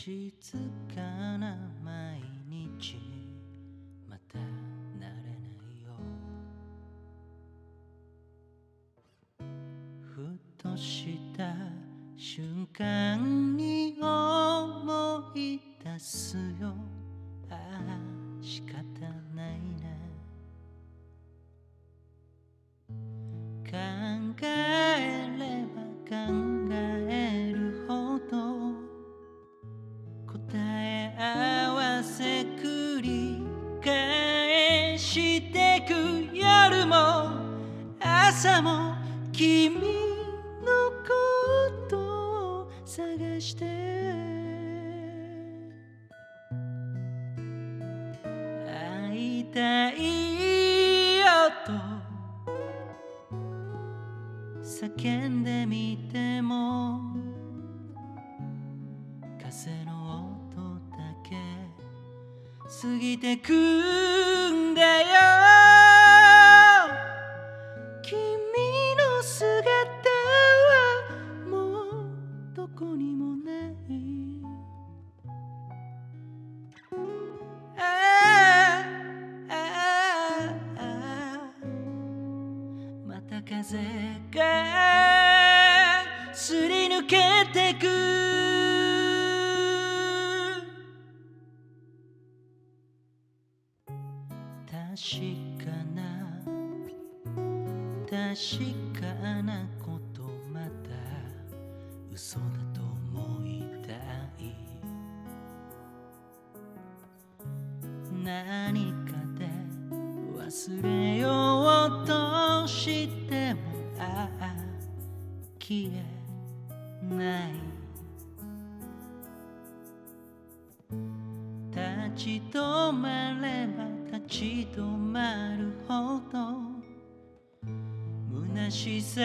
静かな毎日また慣れないよ。ふとした瞬間に思い出すよ。ああ仕方ないね。考えれば考えるほど答え合わせ繰り返してく。夜も朝も君のことを探して会いたいよと叫んでみても風の音だけ過ぎてくんだよ。君の姿はもうどこにもない。ああああまた風がすり抜けてく。確かなことまだ嘘だと思いたい。何かで忘れようとしてもああ消えない。立ち止まれば立ち止まるほど虚しさ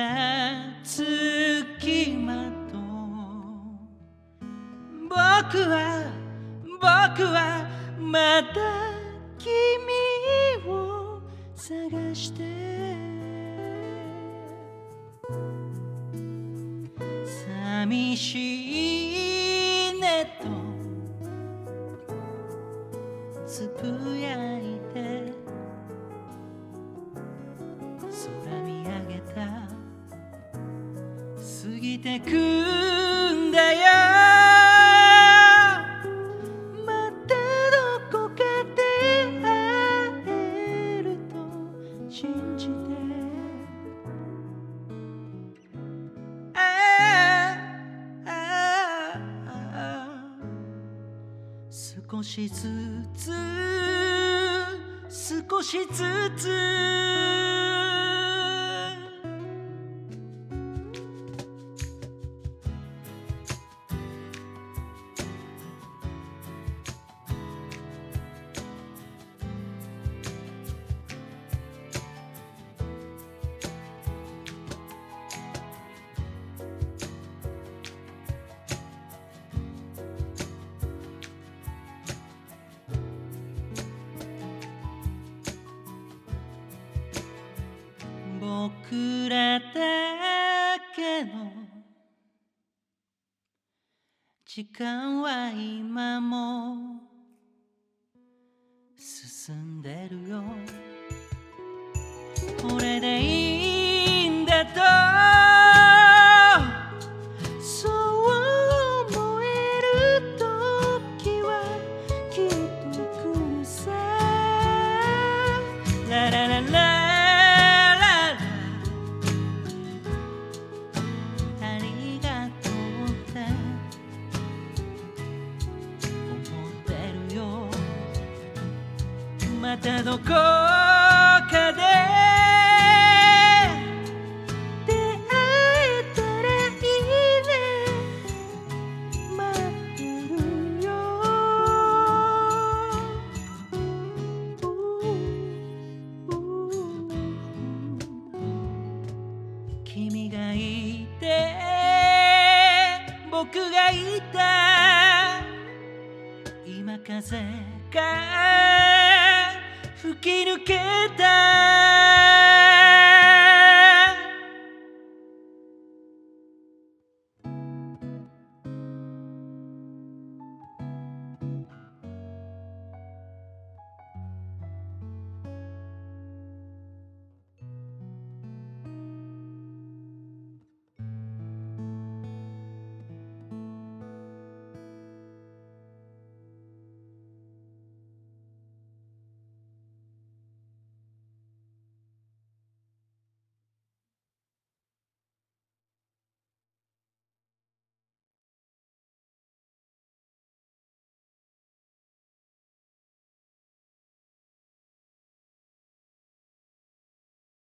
つきまとう。僕はまた君を探して寂しいねとつぶやいて空見上げた過ぎてくんだよ。またどこかで会えると信じて。少しずつ少しずつ僕らだけの時間は今も進んでるよ。これでいいんだとそう思える時はきっと来るさ。ララララまたどこかで出会えたらいいね。待ってるよ。君がいて僕がいた今風が